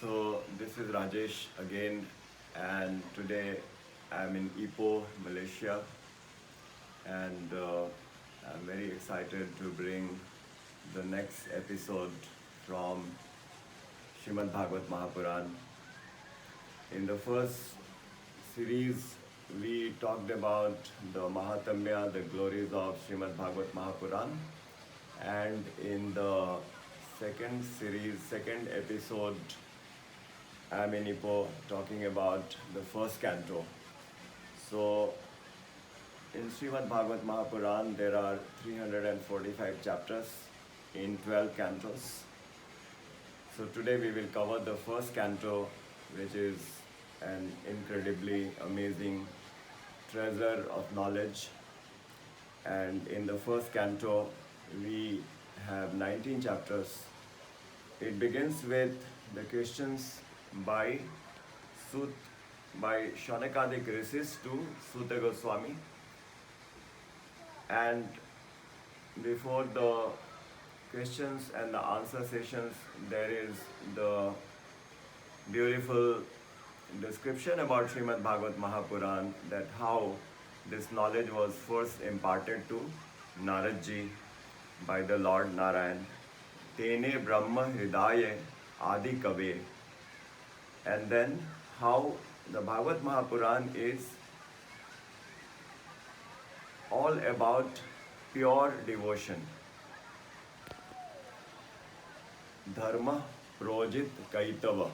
So this is Rajesh again, and today I'm in Ipoh, Malaysia, and I'm very excited to bring the next episode from Shrimad Bhagavad Mahapuran. In the first series, we talked about the Mahatamya, the glories of Shrimad Bhagavad Mahapuran, and in the second series, second episode, I'm in Ipoh talking about the first canto. So, in Srimad Bhagavad Mahapuran, there are 345 chapters in 12 cantos. So, today we will cover the first canto, which is an incredibly amazing treasure of knowledge. And in the first canto, we have 19 chapters. It begins with the questions by Sut by Shaunakadik Rishis to Suta Goswami, and before the questions and the answer sessions, there is the beautiful description about Srimad Bhagavad Mahapuran, that how this knowledge was first imparted to Naradji by the Lord Narayan. Tene Brahma Hridaye Adi Kave. And then how the Bhagavad Mahapuran is all about pure devotion. Dharma Projit Kaitava.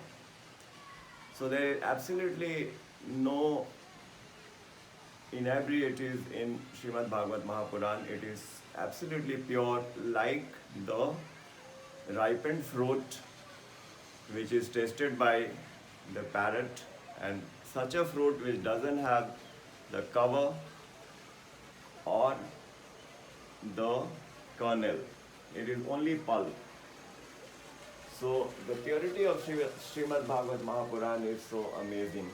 So there is absolutely no inebriates in Srimad Bhagavad Mahapuran. It is absolutely pure, like the ripened fruit which is tasted by the parrot, and such a fruit which doesn't have the cover or the kernel. It is only pulp. So the purity of Srimad Bhagavad Mahapuran is so amazing.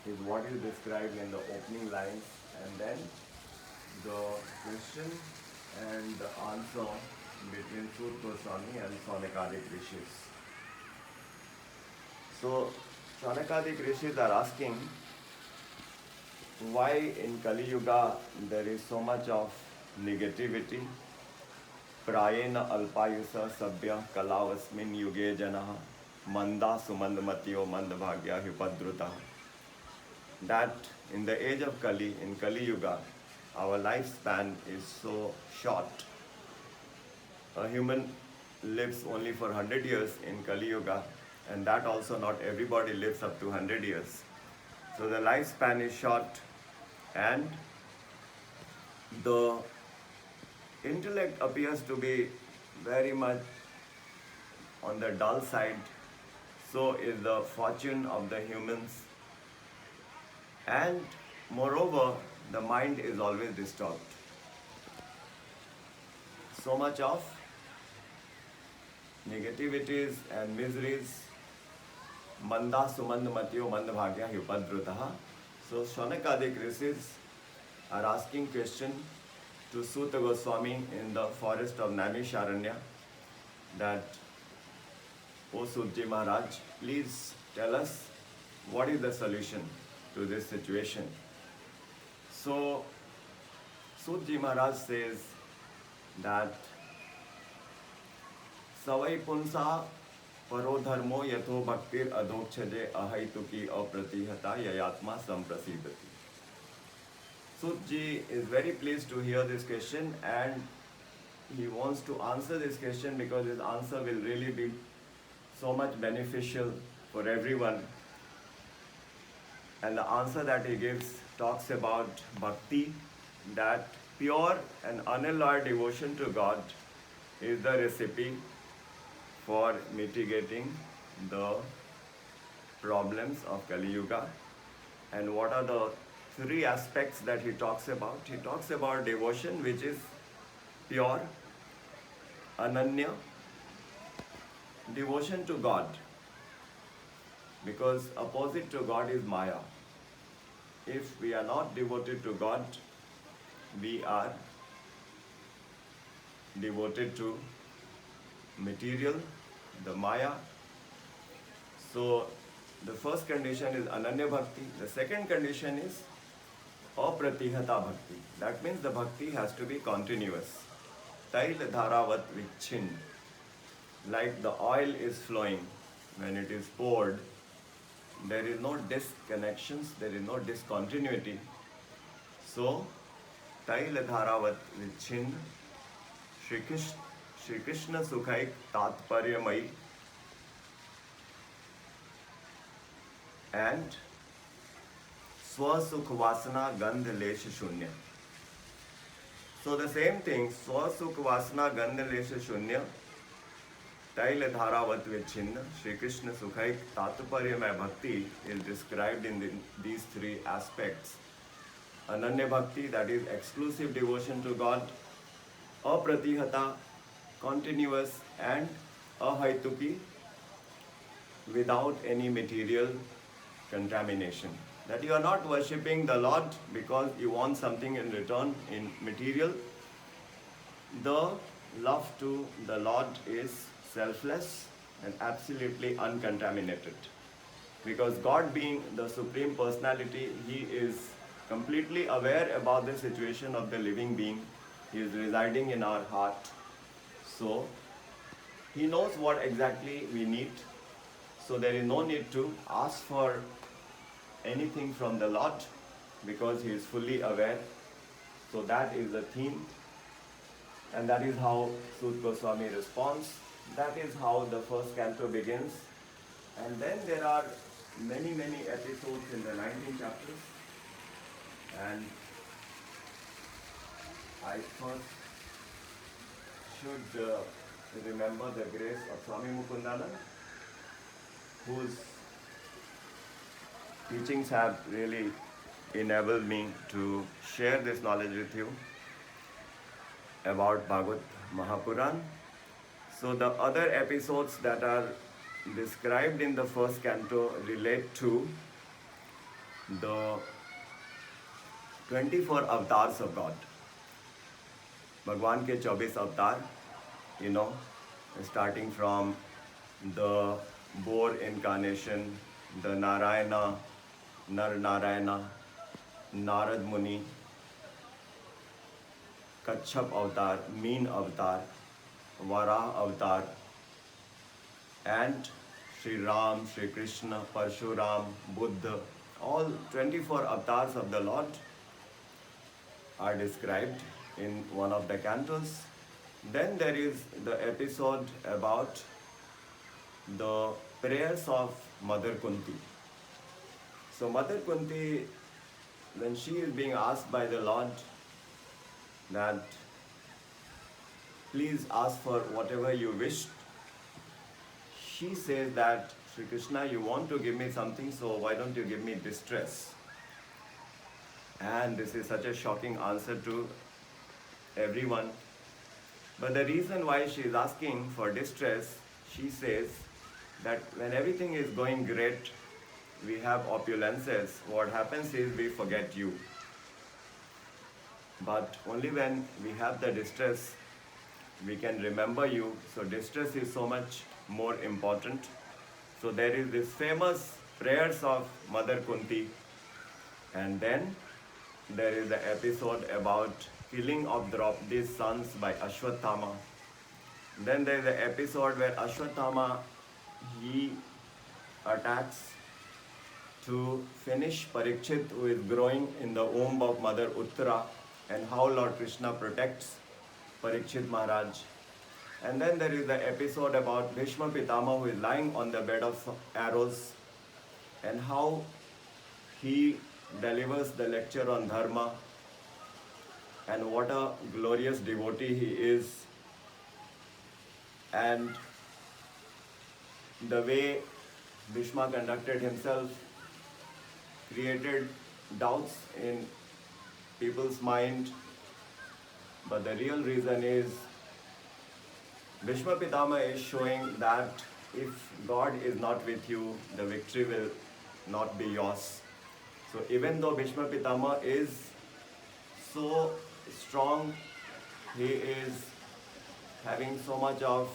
Is what is described in the opening lines, and then the question and the answer between Sut Goswami and Shaunakadik Rishis. So Shaunakadik Rishis are asking why in Kali Yuga there is so much of negativity. Prayena alpayusa sabya kalavasmin yuge janaha manda sumandamatiyo mandabhagya hipadruta. That in the age of Kali, in Kali Yuga, our lifespan is so short. A human lives only for 100 years in Kali Yuga, and that also not everybody lives up to 100 years. So the lifespan is short, and the intellect appears to be very much on the dull side. So is the fortune of the humans, and moreover, the mind is always disturbed. So much of negativities and miseries. Manda sumand matiyo mandabhagya hipadrutaha. So Shaunakadik Rishis are asking question to Suta Goswami in the forest of Naimisharanya, that, O Sutji Maharaj, please tell us what is the solution to this situation. So Sutji Maharaj says that Savai punsa paro dharmo yatho bhaktir adhokchade ahaituki apratihata yayatma samprasidati. Sutji is very pleased to hear this question, and he wants to answer this question because his answer will really be so much beneficial for everyone. And the answer that he gives talks about bhakti, that pure and unalloyed devotion to God is the recipe for mitigating the problems of Kali Yuga. And what are the three aspects that he talks about? He talks about devotion, which is pure, ananya, devotion to God, because opposite to God is Maya. If we are not devoted to God, we are devoted to material, the Maya, So the first condition is Ananya Bhakti. The second condition is Apratihata Bhakti. That means the bhakti has to be continuous. Tail dharavat vichin. Like the oil is flowing when it is poured, there is no disconnections, there is no discontinuity. So, Tail dharavat vichin, Shri Krishna Sukhaik Tatparyamai, and Swasukh Vasana Gandh Lesha Shunya. So the same thing, Swasukh Vasana Gandh Lesha Shunya, Tail Dharavat Vichinna, Shri Krishna Sukhaik Tatparyamay Bhakti is described in these three aspects. Ananya Bhakti, that is exclusive devotion to God, Apratihata, continuous, and Ahaituki, without any material contamination. That you are not worshipping the Lord because you want something in return in material. The love to the Lord is selfless and absolutely uncontaminated. Because God being the Supreme Personality, He is completely aware about the situation of the living being. He is residing in our heart. So, He knows what exactly we need. So there is no need to ask for anything from the Lord because He is fully aware. So that is the theme. And that is how Sut Goswami responds. That is how the first canto begins. And then there are many episodes in the 19 chapters. And I first should remember the grace of Swami Mukundana, whose teachings have really enabled me to share this knowledge with you about Bhagavad Mahapuran. So the other episodes that are described in the first canto relate to the 24 avatars of God. Bhagwan ke 24 avatar, starting from the boar incarnation, the Narayana, Nar Narayana, Narad Muni, Kachap avatar, Meen avatar, Varah avatar, and Sri Ram, Sri Krishna, Parshuram, Buddha, all 24 avatars of the Lord are described in one of the cantos. Then there is the episode about the prayers of Mother Kunti. So Mother Kunti, when she is being asked by the Lord that please ask for whatever you wish, she says that, Sri Krishna, you want to give me something, so why don't you give me distress? And this is such a shocking answer to everyone. But the reason why she is asking for distress, she says that when everything is going great, we have opulences, what happens is we forget you. But only when we have the distress, we can remember you. So distress is so much more important. So there is this famous prayers of Mother Kunti. And then there is the episode about killing of Draupadi's sons by Ashwatthama. Then there is the episode where Ashwatthama, he attacks to finish Parikshit, who is growing in the womb of Mother Uttara, and how Lord Krishna protects Parikshit Maharaj. And then there is the episode about Bhishma Pitama, who is lying on the bed of arrows, and how he delivers the lecture on Dharma, and what a glorious devotee he is, and the way Bhishma conducted himself created doubts in people's mind. But the real reason is Bhishma Pitama is showing that if God is not with you, the victory will not be yours. So even though Bhishma Pitama is so strong, he is having so much of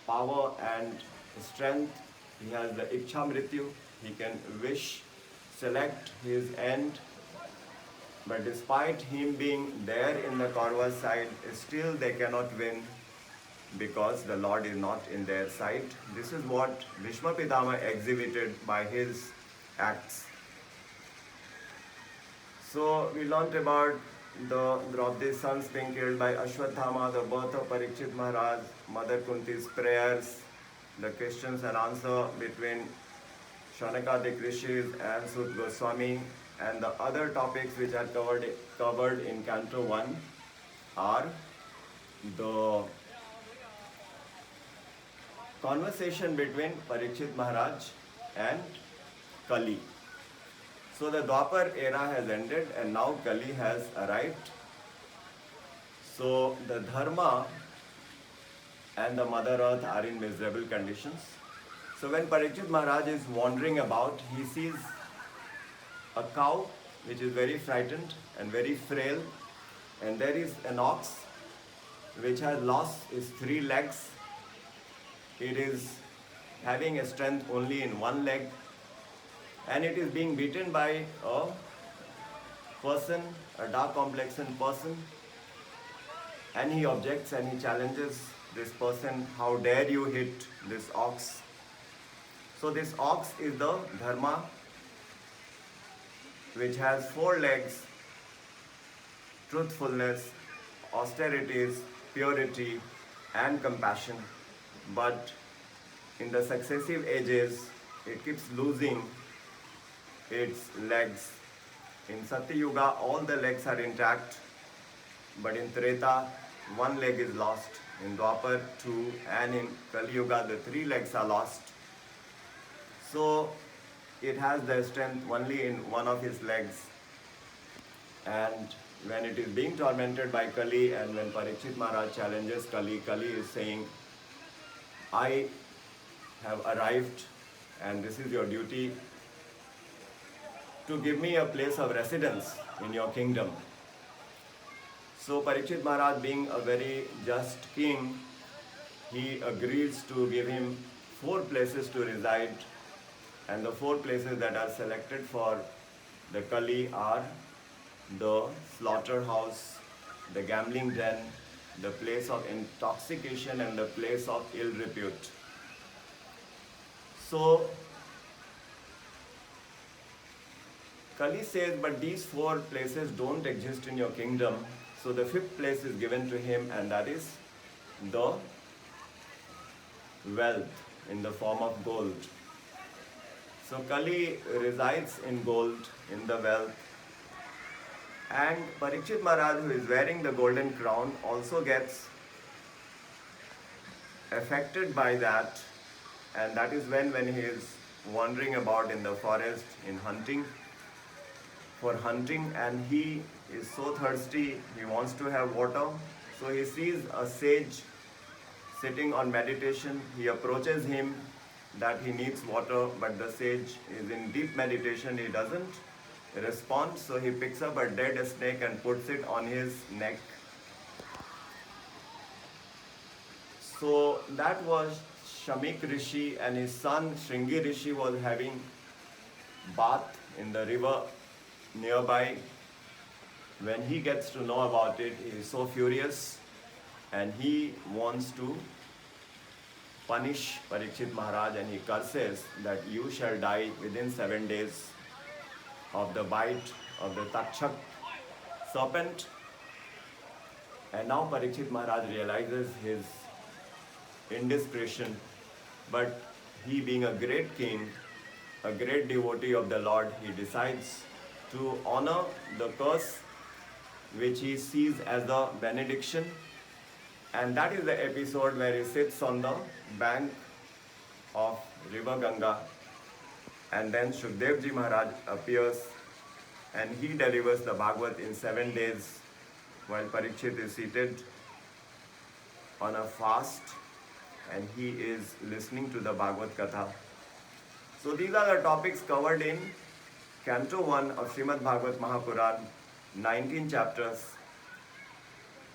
power and strength, He has the Iksha Mrityu. He can wish, select his end. But despite him being there in the Kauravas side, still they cannot win because the Lord is not in their side. This is what Bhishma Pitama exhibited by his acts. So we learnt about the Draupadi's sons being killed by Ashwatthama, the birth of Parikshit Maharaj, Mother Kunti's prayers, the questions and answer between Shaunakadik Rishis and Sut Goswami, and the other topics which are covered in Canto 1 are the conversation between Parikshit Maharaj and Kali. So the Dwapar era has ended and now Kali has arrived. So the Dharma and the Mother Earth are in miserable conditions. So when Parikshit Maharaj is wandering about, he sees a cow which is very frightened and very frail, and there is an ox which has lost its 3 legs. It is having a strength only in 1 leg, and it is being beaten by a person, a dark complexioned person, and he objects and he challenges this person, how dare you hit this ox? So this ox is the Dharma, which has 4 legs: truthfulness, austerities, purity, and compassion. But in the successive ages, it keeps losing its legs. In Satya Yuga, all the legs are intact, but in Treta, 1 leg is lost. In Dwapar, 2, and in Kali Yuga, the 3 legs are lost. So it has the strength only in 1 of his legs. And when it is being tormented by Kali, and when Parikshit Maharaj challenges Kali, Kali is saying, I have arrived and this is your duty to give me a place of residence in your kingdom. So Parikshit Maharaj, being a very just king, he agrees to give him 4 places to reside, and the 4 places that are selected for the Kali are the slaughterhouse, the gambling den, the place of intoxication, and the place of ill repute. So Kali says, but these 4 places don't exist in your kingdom. So the 5th place is given to him, and that is the wealth in the form of gold. So Kali resides in gold, in the wealth. And Parikshit Maharaj, who is wearing the golden crown, also gets affected by that. And that is when he is wandering about in the forest, for hunting, and he is so thirsty, he wants to have water. So he sees a sage sitting on meditation. He approaches him that he needs water, but the sage is in deep meditation. He doesn't respond, so he picks up a dead snake and puts it on his neck. So that was Shamik Rishi, and his son Shringi Rishi was having bath in the river nearby. When he gets to know about it, he is so furious and he wants to punish Parikshit Maharaj, and he curses that you shall die within 7 days of the bite of the Takshak serpent. And now Parikshit Maharaj realizes his indiscretion, but he, being a great king, a great devotee of the Lord, he decides to honor the curse which he sees as the benediction. And that is the episode where he sits on the bank of river Ganga, and then Shukdev Ji Maharaj appears and he delivers the Bhagavad in 7 days while Parikshit is seated on a fast and he is listening to the Bhagavad Katha. So these are the topics covered in Canto 1 of Srimad Bhagavad Mahapuran, 19 chapters.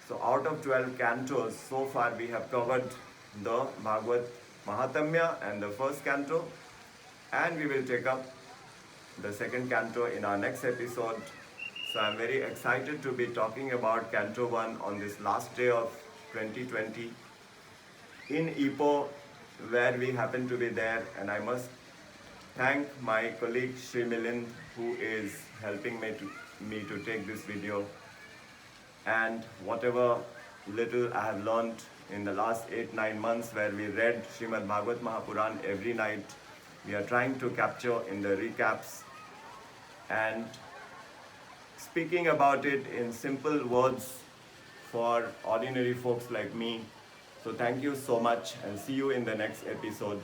So out of 12 cantos, so far we have covered the Bhagavad Mahatamya and the first canto, and we will take up the second canto in our next episode. So I'm very excited to be talking about Canto 1 on this last day of 2020 in Ipoh, where we happen to be there, and I must thank my colleague Sri Milind, who is helping me to take this video. And whatever little I have learned in the last 8-9 months, where we read Srimad Bhagavad Mahapuran every night, we are trying to capture in the recaps and speaking about it in simple words for ordinary folks like me. So thank you so much and see you in the next episode.